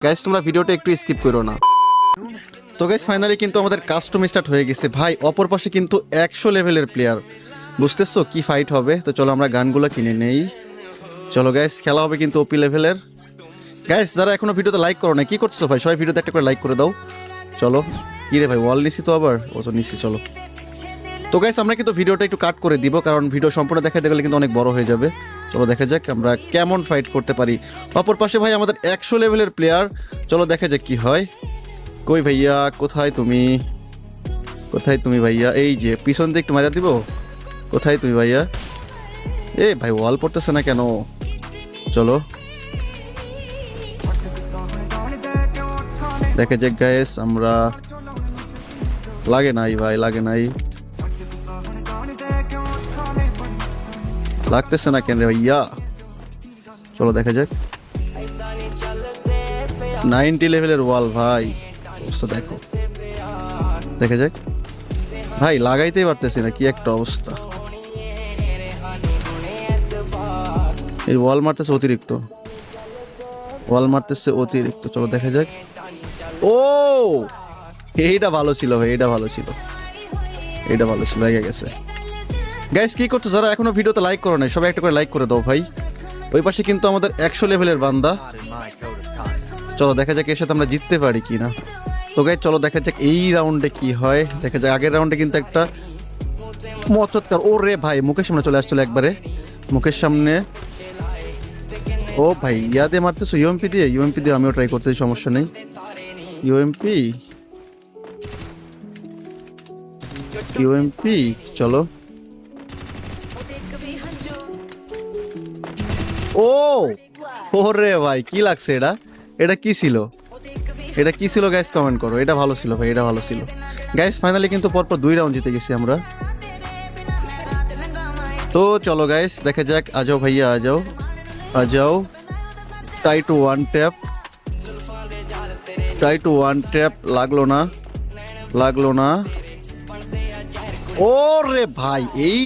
Guys তোমরা ভিডিওটা একটু স্কিপ করো না। তো গাইস ফাইনালি কিন্তু আমাদের কাস্টম স্টার্ট হয়ে গেছে ভাই। অপর পাশে কিন্তু 100 লেভেলের প্লেয়ার, বুঝতেছো কি ফাইট হবে। তো চলো আমরা গানগুলো কিনে নেই। চলো গাইস খেলা হবে কিন্তু ওপি লেভেলের। গাইস যারা এখনো ভিডিওতে লাইক করো না কি করছো ভাই, সবাই ভিডিওতে একটা করে লাইক করে দাও। চলো কি রে ভাই ওয়াল নিছি তো আবার, ও তো নিছি। চলো তো গাইস আমরা কিন্তু ভিডিওটা একটু কাট করে দিব, কারণ ভিডিও সম্পূর্ণ দেখাতে গেলে কিন্তু অনেক বড় হয়ে যাবে। চলো দেখা যাক আমরা কেমন ফাইট করতে পারি। অপর পাশে ভাই আমাদের 100 লেভেলের প্লেয়ার। চলো দেখা যাক কি হয়। কই ভাইয়া কোথায় তুমি, কোথায় তুমি ভাইয়া? এই যে পিছন দিয়ে একটু মারা দিব। কোথায় তুমি ভাইয়া? এ ভাই ওয়াল পড়তেছে না কেন? চলো দেখা যাক গাইস আমরা। লাগে নাই ভাই, লাগে নাই, লাগতেছে না কেন রে ভাইয়া? চলো দেখা যাক। 90 লেভেলের ওয়াল ভাই, অবস্থা দেখো। দেখা যাক ভাই, লাগাইতেই পারতেছি না, কি একটা অবস্থা। এই ওয়াল মারতেছে অতিরিক্ত, ওয়াল মারতেছে অতিরিক্ত। চলো দেখা যাক। ও এইটা ভালো ছিল ভাই, এটা ভালো ছিল, এটা ভালো ছিল, লেগে গেছে। গাইস কি করছো যারা এখনো ভিডিওতে লাইক করো নাই, সবাই একটা করে লাইক করে দাও ভাই। ওই পাশে কিন্তু আমাদের 100 লেভেলের বান্দা। চলো দেখা যাক এর সাথে আমরা জিততে পারি কি না। তো গাইস চলো দেখা যাক এই রাউন্ডে কি হয়। দেখা যাক আগের রাউন্ডে কিন্তু একটা মচৎকার, ও রে ভাই মুখের সামনে চলে আসছিল একবারে, মুখের সামনে। ও ভাই ইয়াদে মারতেছো ইউএমপি দিয়ে, ইউএমপি দিয়ে আমিও ট্রাই করতেছি, সমস্যা নেই। ইউএমপি ইউএমপি চলো। ও ওরে ভাই কি লাগছে এটা, এটা কি ছিল, এটা কি ছিল গাইস কমেন্ট করো। এটা ভালো ছিল ভাই, এটা ভালো ছিল। গাইস ফাইনালি কিন্তু পরপর 2 রাউন্ড জিতে গেছি আমরা। তো চলো গাইস দেখা যাক। আজাও ভাইয়া আজাও, আজাও। Try to one tap, try to one tap. লাগলো না, লাগলো না। ও রে ভাই এই